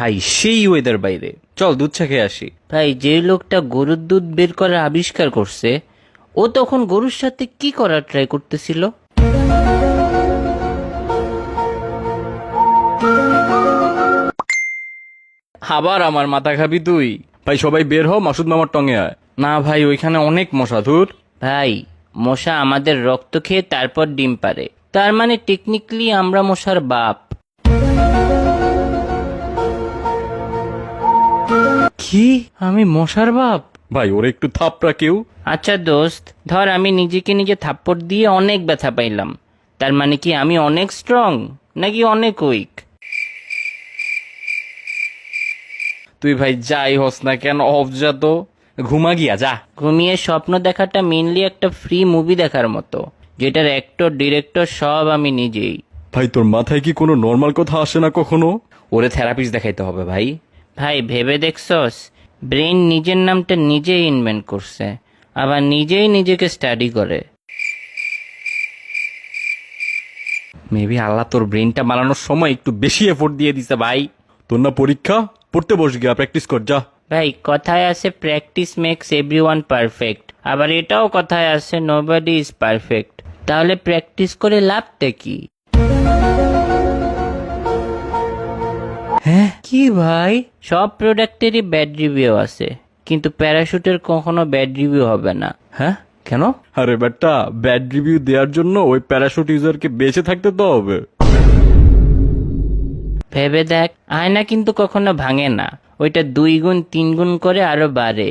ভাই সেই ওয়েদার বাইরে, চল দুধ চা খেয়ে আসি। ভাই যে লোকটা গরুর দুধ বের করার আবিষ্কার করছে ও তখন গরুর সাথে কি করার ট্রাই করতেছিল? আবার আমার মাথা খাবি তুই? ভাই সবাই বের হ, মাসুদ মামার টঙে আয়। না ভাই, ওইখানে অনেক মশা। ধুর। ভাই মশা আমাদের রক্ত খেয়ে তারপর ডিম পারে, তার মানে টেকনিক্যালি আমরা মশার বাপ। কি? আমি মশার বাপ? ভাই ওরে একটু থাপড়া কেউ। আচ্ছা দোস্ত, ধর আমি নিজেকে নিজে থাপ্পড় দিয়ে অনেক ব্যথা পাইলাম, তার মানে কি আমি অনেক স্ট্রং নাকি অনেক উইক? তুই ভাই যাই হস না কেন, অফ যা তো, ঘুমা গিয়া যা। ঘুমিয়ে স্বপ্ন দেখাটা মেইনলি একটা ফ্রি মুভি দেখার মতো, যেটার অ্যাক্টর ডিরেক্টর সব আমি নিজেই। ভাই তোর মাথায় কি কোনো নর্মাল কথা আসে না কখনো? ওরে থেরাপিস্ট দেখাইতে হবে ভাই। ভাই ভেবে দেখছস, ব্রেন নিজের নামটা নিজেই ইনভেন্ট করছে, আবার নিজেই নিজেকে স্টাডি করে। মেবি আল্লাহ তোর ব্রেনটা বানানোর সময় একটু বেশি এফোর্ট দিয়ে দিছে ভাই। তোর না পরীক্ষা, পড়তে বস গিয়া, প্র্যাকটিস কর যা। ভাই কথায় আছে প্র্যাকটিস মেক্স এভরিওয়ান পারফেক্ট, আবার এটাও কথায় আছে নোবডি ইজ পারফেক্ট। তাহলে প্র্যাকটিস করে লাভটা কি? হ্যাঁ কি ভাই, সব প্রোডাক্টেরই ব্যাড রিভিউ আছে, কিন্তু প্যারাশুটের কখনো ব্যাড রিভিউ হবে না। হ্যাঁ, কেন? আরে বেটা, ব্যাড রিভিউ দেওয়ার জন্য ওই প্যারাশুট ইউজারকে বেঁচে থাকতে তো হবে। ভেবে দেখ, আয়না কিন্তু কখনো ভাঙে না, ওইটা 2 গুণ 3 গুণ করে আরো বাড়ে।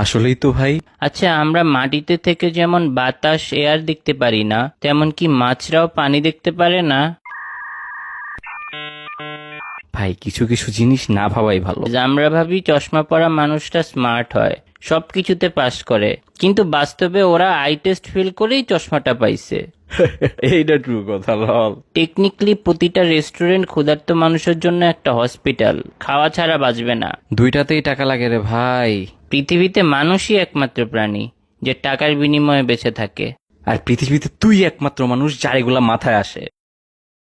আসলেই তো ভাই। আচ্ছা, আমরা মাটিতে থেকে যেমন বাতাস এয়ার দেখতে পারি না, তেমন কি মাছরাও পানি দেখতে পারে না? ভাই কিছু কিছু জিনিস না ভাবাই ভালো। আমরা ভাবি চশমা পরা মানুষটা স্মার্ট হয়, সবকিছুতে পাস করে, কিন্তু বাস্তবে ওরা আই টেস্ট ফেল করেই চশমাটা পাইছে। এইটা ট্রু কথা লল। টেকনিক্যালি প্রতিটা রেস্টুরেন্ট ক্ষুধার্ত মানুষের জন্য একটা হসপিটাল, খাওয়া ছাড়া বাঁচবে না। দুইটাতেই টাকা লাগে রে ভাই। পৃথিবীতে মানুষই একমাত্র প্রাণী যে টাকার বিনিময়ে বেঁচে থাকে। আর পৃথিবীতে তুই একমাত্র মানুষ যার এগুলা মাথায় আসে।